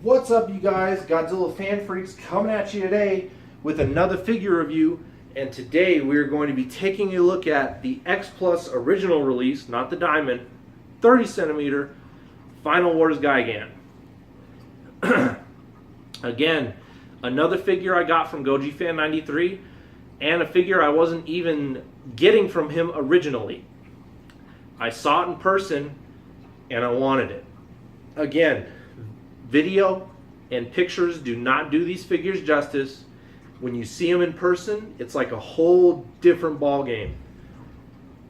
What's up, you guys? Godzilla fan freaks coming at you today with another figure review. And today we're going to be taking a look at the X Plus original release, not the Diamond, 30 centimeter Final Wars Gigan. Again, another figure I got from Goji Fan 93, and a figure I wasn't even getting from him originally. I saw it in person and I wanted it. Again, video and pictures do not do these figures justice. When you see them in person, it's like a whole different ball game.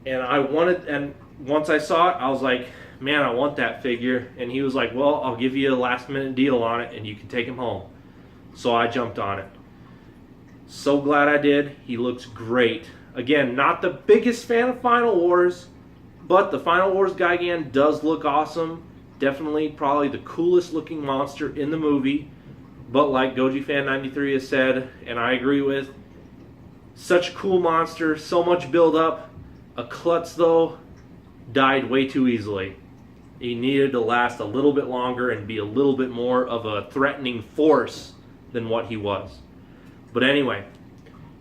And once I saw it, I was like, man, I want that figure. And he was like, well, I'll give you a last minute deal on it and you can take him home. So I jumped on it. So glad I did. He looks great. Again, not the biggest fan of Final Wars, but the Final Wars Gigan does look awesome. Definitely probably the coolest looking monster in the movie. But like Goji Fan 93 has said, and I agree with, such a cool monster, so much build up. A klutz though died way too easily. He needed to last a little bit longer and be a little bit more of a threatening force than what he was. But anyway,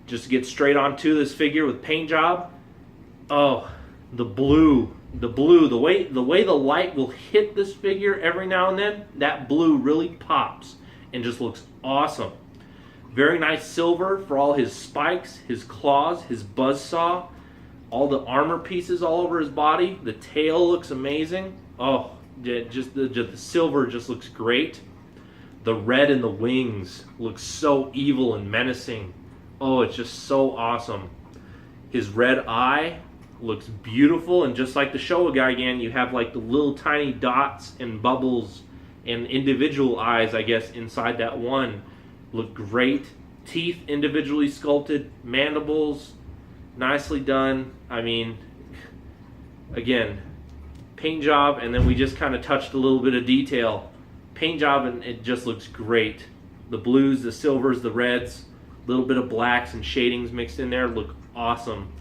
just to get straight onto this figure with paint job. Oh, the blue, the way the light will hit this figure every now and then, that blue really pops and just looks awesome. Very nice silver for all his spikes, his claws, his buzzsaw, all the armor pieces all over his body. The tail looks amazing. Oh, just the silver just looks great. The red in the wings looks so evil and menacing. Oh, it's just so awesome. His red eye looks beautiful, and just like the Showa Gigan, you have like the little tiny dots and bubbles and individual eyes, I guess, inside that one. Look great. Teeth individually sculpted, mandibles nicely done. I mean, again, paint job, and then we just kind of touched a little bit of detail. Paint job, and it just looks great. The blues, the silvers, the reds, a little bit of blacks and shadings mixed in there look awesome.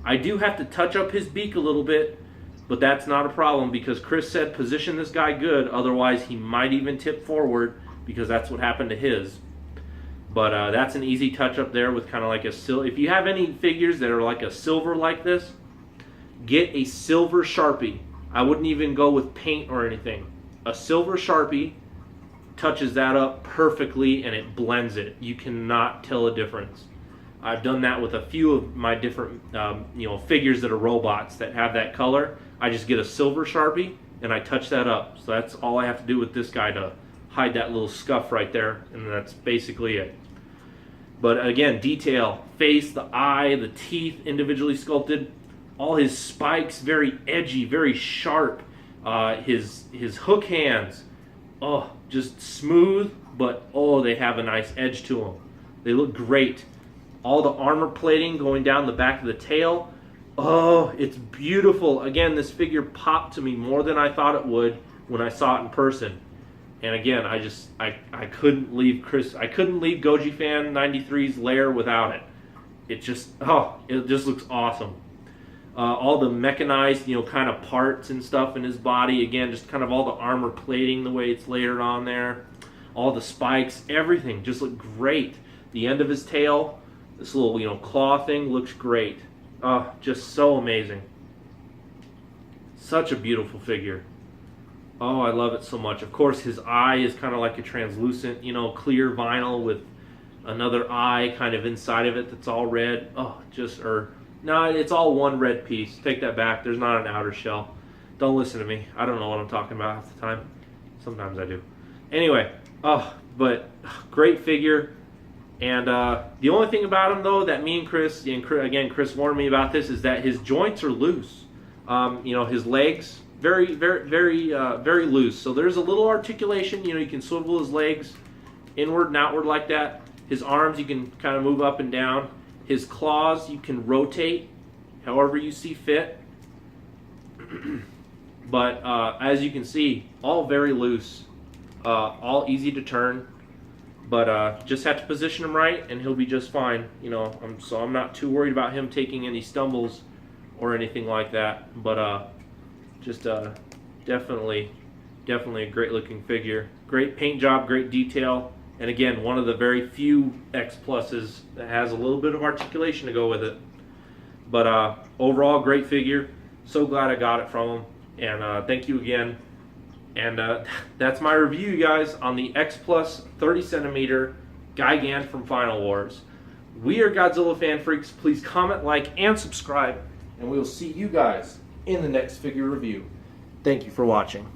I do have to touch up his beak a little bit, but that's not a problem because Chris said position this guy good, otherwise he might even tip forward, because that's what happened to his. But that's an easy touch up there with kind of like a silver. If you have any figures that are like a silver like this, get a silver Sharpie. I wouldn't even go with paint or anything. A silver Sharpie touches that up perfectly and it blends it. You cannot tell a difference. I've done that with a few of my different figures that are robots that have that color. I just get a silver Sharpie and I touch that up. So that's all I have to do with this guy to hide that little scuff right there, and that's basically it. But again, detail, face, the eye, the teeth individually sculpted, all his spikes very edgy, very sharp. His hook hands, oh, just smooth, but oh, they have a nice edge to them. They look great. All the armor plating going down the back of the tail. Oh, it's beautiful. Again, this figure popped to me more than I thought it would when I saw it in person. And again, I couldn't leave Goji Fan 93's lair without it. It just looks awesome. All the mechanized, kind of parts and stuff in his body. Again, just kind of all the armor plating, the way it's layered on there. All the spikes, everything just looked great. The end of his tail, this little, claw thing looks great. Oh, just so amazing. Such a beautiful figure. Oh, I love it so much. Of course, his eye is kind of like a translucent, clear vinyl with another eye kind of inside of it that's all red. Oh, no, it's all one red piece. Take that back. There's not an outer shell. Don't listen to me. I don't know what I'm talking about half the time. Sometimes I do. Anyway, but great figure. And the only thing about him, though, that me and Chris warned me about this, is that his joints are loose. His legs, very, very, very, very loose. So there's a little articulation. You can swivel his legs inward and outward like that. His arms, you can kind of move up and down. His claws, you can rotate however you see fit. But as you can see, all very loose, all easy to turn. But just have to position him right, and he'll be just fine. So I'm not too worried about him taking any stumbles or anything like that. But just definitely Definitely a great looking figure. Great paint job, great detail, and again, one of the very few X Pluses that has a little bit of articulation to go with it. But overall, great figure. So glad I got it from him, and thank you again. And that's my review, you guys, on the X Plus 30 centimeter Gigan from Final Wars. We are Godzilla Fan Freaks. Please comment, like, and subscribe, and we will see you guys in the next figure review. Thank you for watching.